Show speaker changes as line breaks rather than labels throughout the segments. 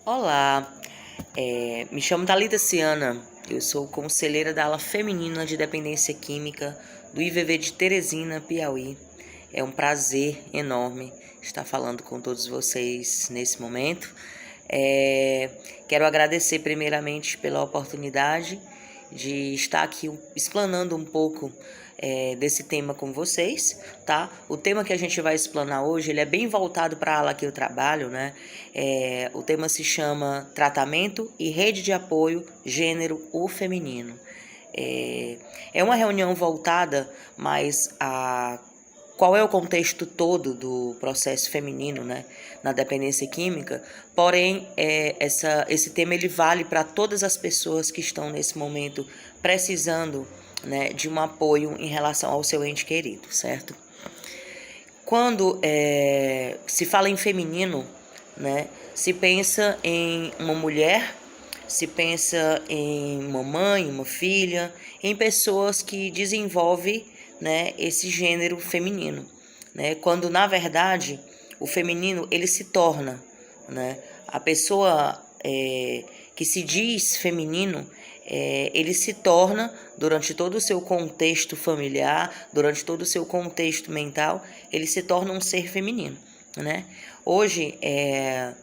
Olá, me chamo Thalita Ciana, eu sou conselheira da ala feminina de dependência química do IVV de Teresina, Piauí. É um prazer enorme estar falando com todos vocês nesse momento. Quero agradecer primeiramente pela oportunidade de estar aqui explanando um pouco desse tema com vocês, tá? O tema que a gente vai explanar hoje, ele é bem voltado para a ala que eu trabalho, né? O tema se chama Tratamento e Rede de Apoio Gênero ou Feminino. É uma reunião voltada mais a qual é o contexto todo do processo feminino, né, na dependência química. Porém, esse tema ele vale para todas as pessoas que estão nesse momento precisando, né, de um apoio em relação ao seu ente querido, certo? Quando se fala em feminino, né, se pensa em uma mulher, se pensa em uma mãe, uma filha, em pessoas que desenvolvem, né, esse gênero feminino, né, quando na verdade o feminino ele se torna, né, a pessoa que se diz feminino, ele se torna, durante todo o seu contexto familiar, durante todo o seu contexto mental, ele se torna um ser feminino, né? Hoje,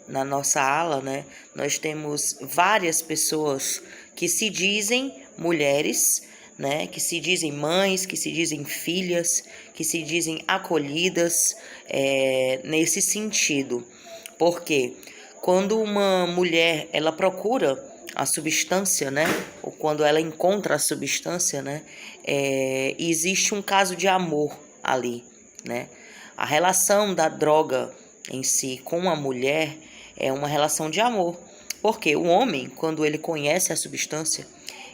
na nossa ala, né, nós temos várias pessoas que se dizem mulheres, né, que se dizem mães, que se dizem filhas, que se dizem acolhidas, nesse sentido. Porque quando uma mulher ela procura a substância, né, ou quando ela encontra a substância, né, existe um caso de amor ali, né? A relação da droga em si com a mulher é uma relação de amor, porque o homem, quando ele conhece a substância,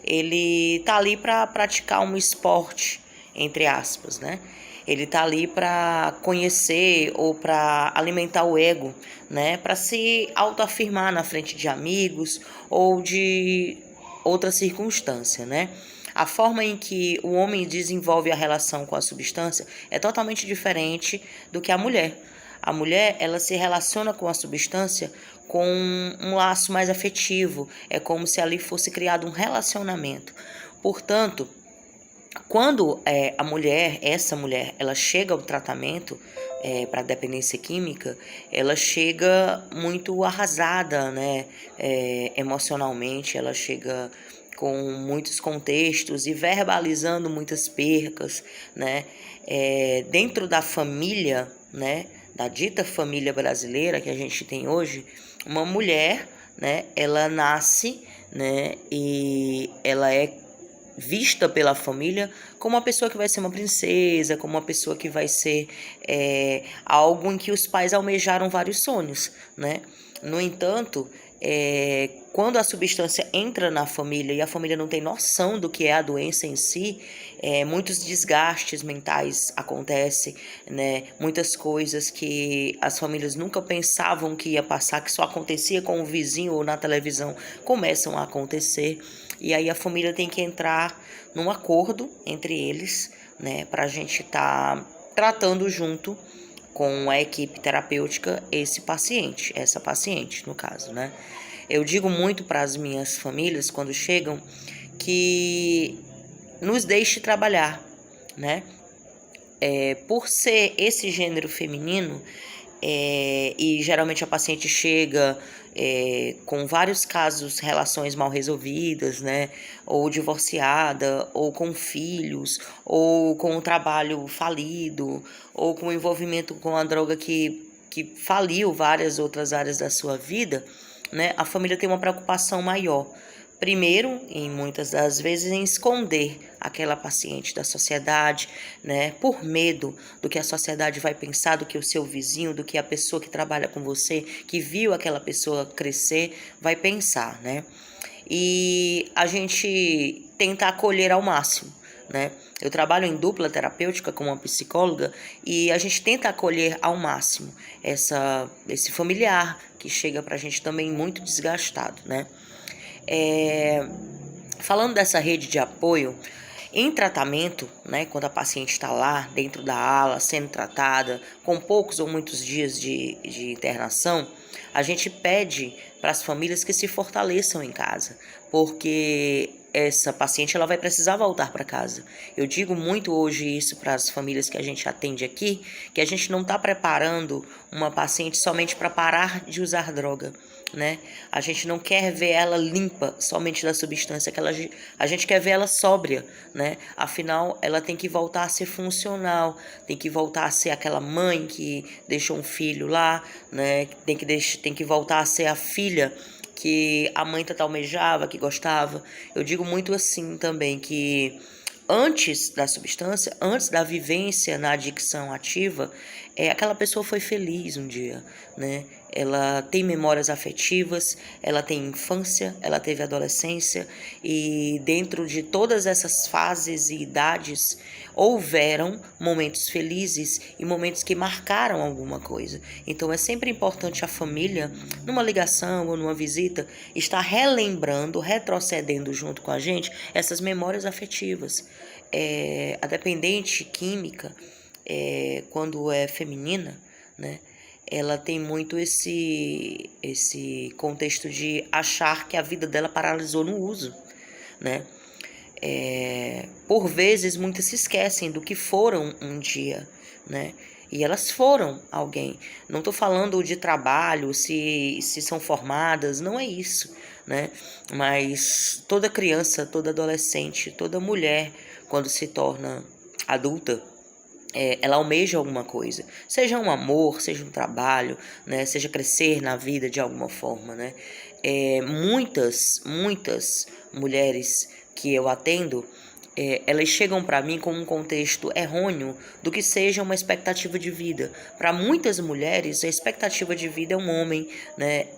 ele tá ali para praticar um esporte, entre aspas, né? Ele tá ali para conhecer ou para alimentar o ego, né? Para se autoafirmar na frente de amigos ou de outra circunstância, né? A forma em que o homem desenvolve a relação com a substância é totalmente diferente do que a mulher. A mulher, ela se relaciona com a substância com um laço mais afetivo, é como se ali fosse criado um relacionamento. Portanto, quando essa mulher, ela chega ao tratamento para dependência química, ela chega muito arrasada, né, emocionalmente, ela chega com muitos contextos e verbalizando muitas percas, né, dentro da família, né, da dita família brasileira que a gente tem hoje, uma mulher, né, ela nasce, né, e ela é vista pela família como uma pessoa que vai ser uma princesa, como uma pessoa que vai ser algo em que os pais almejaram vários sonhos, né? No entanto, quando a substância entra na família e a família não tem noção do que é a doença em si, muitos desgastes mentais acontecem, né? Muitas coisas que as famílias nunca pensavam que ia passar, que só acontecia com o vizinho ou na televisão, começam a acontecer. E aí a família tem que entrar num acordo entre eles, né? Para a gente estar tratando junto com a equipe terapêutica essa paciente, no caso, né? Eu digo muito para as minhas famílias quando chegam que nos deixe trabalhar, né? Por ser esse gênero feminino, e geralmente a paciente chega com vários casos, relações mal resolvidas, né? Ou divorciada, ou com filhos, ou com o trabalho falido, ou com envolvimento com a droga que faliu várias outras áreas da sua vida, né? A família tem uma preocupação maior. Primeiro, em muitas das vezes, em esconder aquela paciente da sociedade, né? Por medo do que a sociedade vai pensar, do que o seu vizinho, do que a pessoa que trabalha com você, que viu aquela pessoa crescer, vai pensar, né? E a gente tenta acolher ao máximo, né? Eu trabalho em dupla terapêutica com uma psicóloga e a gente tenta acolher ao máximo esse familiar que chega pra gente também muito desgastado, né? Falando dessa rede de apoio, em tratamento, né, quando a paciente está lá dentro da ala, sendo tratada, com poucos ou muitos dias de internação, a gente pede para as famílias que se fortaleçam em casa, porque essa paciente ela vai precisar voltar para casa. Eu digo muito hoje isso para as famílias que a gente atende aqui, que a gente não está preparando uma paciente somente para parar de usar droga, né? A gente não quer ver ela limpa somente da substância, a gente quer ver ela sóbria, né? Afinal, ela tem que voltar a ser funcional, tem que voltar a ser aquela mãe que deixou um filho lá, né? Tem que voltar a ser a filha que a mãe tanto almejava, que gostava. Eu digo muito assim também, que antes da substância, antes da vivência na adicção ativa, aquela pessoa foi feliz um dia, né? Ela tem memórias afetivas, ela tem infância, ela teve adolescência, e dentro de todas essas fases e idades houveram momentos felizes e momentos que marcaram alguma coisa. Então é sempre importante a família, numa ligação ou numa visita, estar relembrando, retrocedendo junto com a gente essas memórias afetivas. A dependente química, quando é feminina, né? Ela tem muito esse contexto de achar que a vida dela paralisou no uso, né? Por vezes, muitas se esquecem do que foram um dia, né? E elas foram alguém. Não estou falando de trabalho, se são formadas, não é isso, né? Mas toda criança, toda adolescente, toda mulher, quando se torna adulta, ela almeja alguma coisa, seja um amor, seja um trabalho, né, seja crescer na vida de alguma forma, né. Muitas mulheres que eu atendo, elas chegam para mim com um contexto errôneo do que seja uma expectativa de vida. Para muitas mulheres, a expectativa de vida é um homem, né,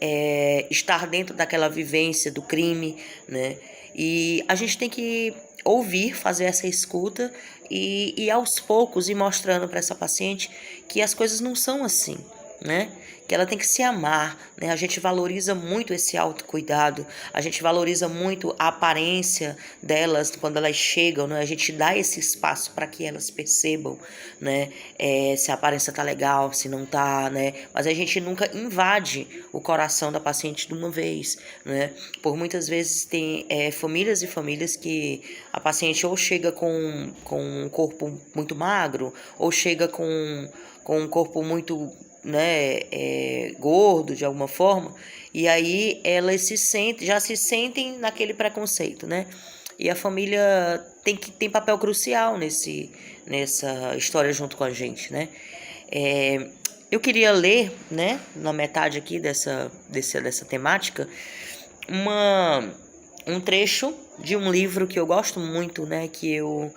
estar dentro daquela vivência do crime, né, e a gente tem que ouvir, fazer essa escuta e aos poucos ir mostrando para essa paciente que as coisas não são assim, né? Que ela tem que se amar, né? A gente valoriza muito esse autocuidado, a gente valoriza muito a aparência delas quando elas chegam, né? A gente dá esse espaço para que elas percebam, né? Se a aparência tá legal, se não tá, né? Mas a gente nunca invade o coração da paciente de uma vez, né? Por muitas vezes tem famílias e famílias que a paciente ou chega com um corpo muito magro, ou chega com um corpo muito, né, gordo de alguma forma, e aí elas já se sentem naquele preconceito, né? E a família tem papel crucial nessa história junto com a gente, né? Eu queria ler, né, na metade aqui dessa temática, um trecho de um livro que eu gosto muito, né, que eu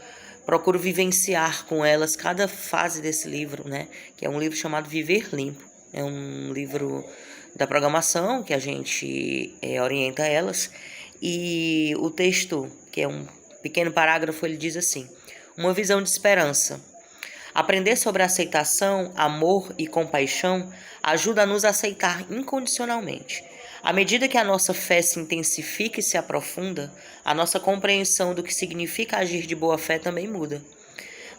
procuro vivenciar com elas cada fase desse livro, né, que é um livro chamado Viver Limpo. É um livro da programação que a gente orienta elas, e o texto, que é um pequeno parágrafo, ele diz assim: uma visão de esperança. Aprender sobre aceitação, amor e compaixão ajuda a nos aceitar incondicionalmente. À medida que a nossa fé se intensifica e se aprofunda, a nossa compreensão do que significa agir de boa fé também muda.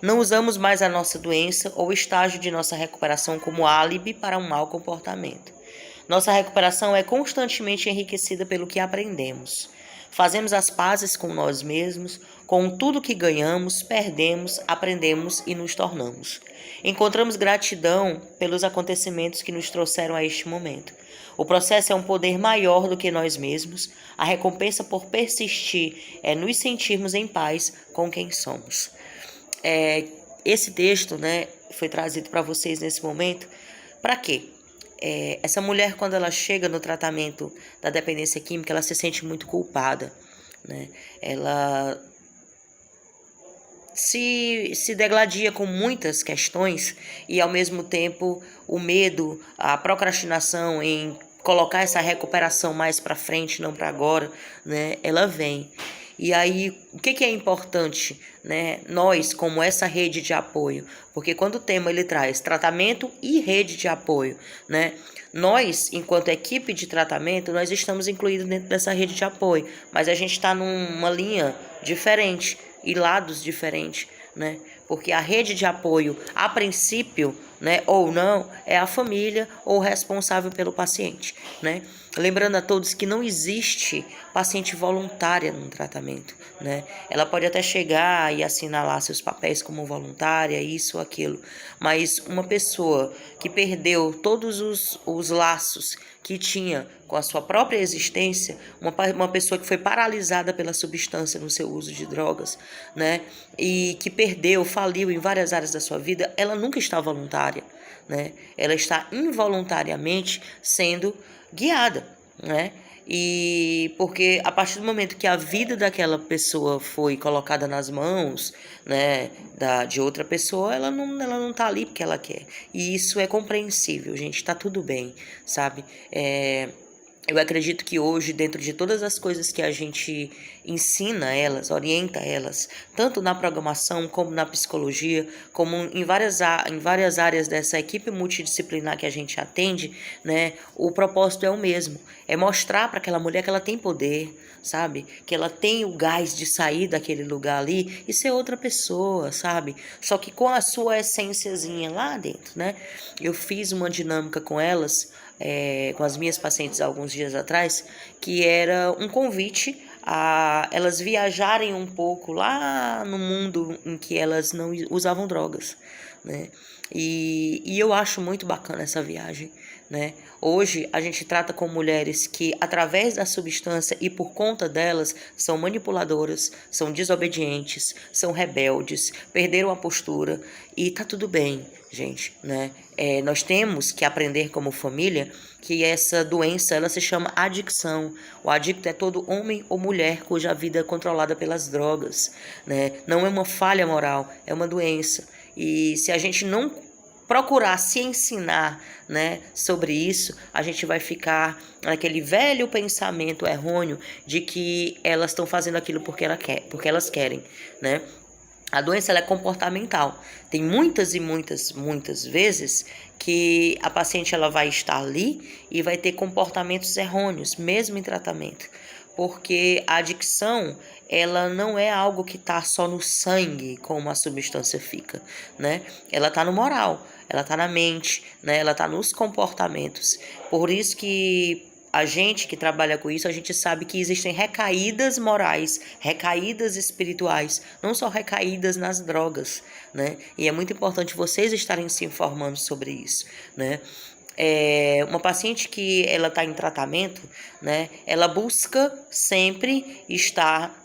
Não usamos mais a nossa doença ou o estágio de nossa recuperação como álibi para um mau comportamento. Nossa recuperação é constantemente enriquecida pelo que aprendemos. Fazemos as pazes com nós mesmos, com tudo que ganhamos, perdemos, aprendemos e nos tornamos. Encontramos gratidão pelos acontecimentos que nos trouxeram a este momento. O processo é um poder maior do que nós mesmos. A recompensa por persistir é nos sentirmos em paz com quem somos. Esse texto, né, foi trazido para vocês nesse momento. Para quê? Essa mulher, quando ela chega no tratamento da dependência química, ela se sente muito culpada, né? Ela se degladia com muitas questões e, ao mesmo tempo, o medo, a procrastinação em colocar essa recuperação mais para frente, não para agora, né? Ela vem. E aí, o que é importante, né? Nós, como essa rede de apoio, porque quando o tema ele traz tratamento e rede de apoio, né? Nós, enquanto equipe de tratamento, nós estamos incluídos dentro dessa rede de apoio, mas a gente está numa linha diferente e lados diferentes, né? porque a rede de apoio, a princípio, né, ou não, é a família ou o responsável pelo paciente, né? Lembrando a todos que não existe paciente voluntária no tratamento, né? Ela pode até chegar e assinar lá seus papéis como voluntária, isso ou aquilo, mas uma pessoa que perdeu todos os laços que tinha com a sua própria existência, uma pessoa que foi paralisada pela substância no seu uso de drogas, né? E que perdeu, faliu em várias áreas da sua vida, ela nunca está voluntária, né? Ela está involuntariamente sendo guiada, né? E porque a partir do momento que a vida daquela pessoa foi colocada nas mãos, né, de outra pessoa, ela não tá ali porque ela quer. E isso é compreensível, gente, tá tudo bem, sabe? Eu acredito que hoje, dentro de todas as coisas que a gente ensina elas, orienta elas, tanto na programação como na psicologia, como em várias áreas dessa equipe multidisciplinar que a gente atende, né? O propósito é o mesmo, é mostrar para aquela mulher que ela tem poder, sabe? Que ela tem o gás de sair daquele lugar ali e ser outra pessoa, sabe? Só que com a sua essênciazinha lá dentro, né? Eu fiz uma dinâmica com elas, com as minhas pacientes alguns dias atrás, que era um convite a elas viajarem um pouco lá no mundo em que elas não usavam drogas, né? E eu acho muito bacana essa viagem, né? Hoje a gente trata com mulheres que, através da substância e por conta delas, são manipuladoras, são desobedientes, são rebeldes, perderam a postura e tá tudo bem, gente, né? Nós temos que aprender como família que essa doença, ela se chama adicção. O adicto é todo homem ou mulher cuja vida é controlada pelas drogas, né? Não é uma falha moral, é uma doença. E se a gente não procurar se ensinar, né, sobre isso, a gente vai ficar naquele velho pensamento errôneo de que elas estão fazendo aquilo porque elas querem, né? A doença, ela é comportamental. Tem muitas e muitas vezes que a paciente ela vai estar ali e vai ter comportamentos errôneos, mesmo em tratamento. Porque a adicção, ela não é algo que está só no sangue, como a substância fica, né? Ela está no moral, ela está na mente, né? Ela está nos comportamentos. Por isso que a gente que trabalha com isso, a gente sabe que existem recaídas morais, recaídas espirituais, não só recaídas nas drogas, né? E é muito importante vocês estarem se informando sobre isso, né? Uma paciente que ela está em tratamento, né? Ela busca sempre estar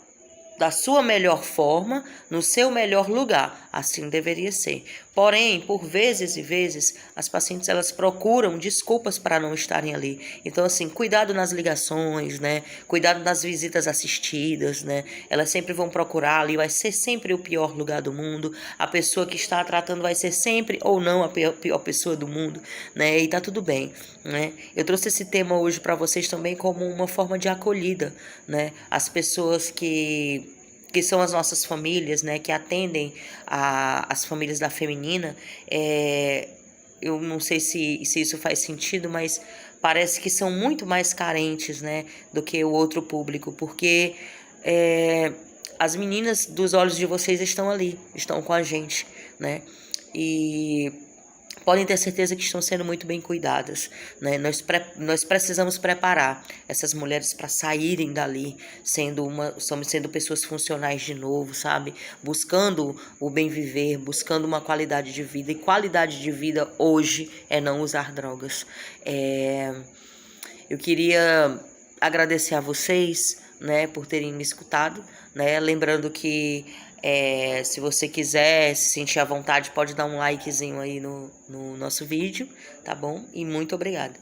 da sua melhor forma, no seu melhor lugar. Assim deveria ser. Porém, por vezes e vezes, as pacientes elas procuram desculpas para não estarem ali. Então, assim, cuidado nas ligações, né? Cuidado nas visitas assistidas, né? Elas sempre vão procurar ali, vai ser sempre o pior lugar do mundo. A pessoa que está tratando vai ser sempre ou não a pior pessoa do mundo, né? E tá tudo bem, né? Eu trouxe esse tema hoje para vocês também como uma forma de acolhida, né? As pessoas que são as nossas famílias, né, que atendem as famílias da feminina, eu não sei se isso faz sentido, mas parece que são muito mais carentes, né, do que o outro público, porque as meninas dos olhos de vocês estão ali, estão com a gente, né, e podem ter certeza que estão sendo muito bem cuidadas, né? Nós precisamos preparar essas mulheres para saírem dali, sendo pessoas funcionais de novo, sabe? Buscando o bem viver, buscando uma qualidade de vida. E qualidade de vida hoje é não usar drogas. Eu queria agradecer a vocês, né, por terem me escutado, né? Lembrando que se você quiser se sentir à vontade, pode dar um likezinho aí no nosso vídeo, tá bom? E muito obrigada.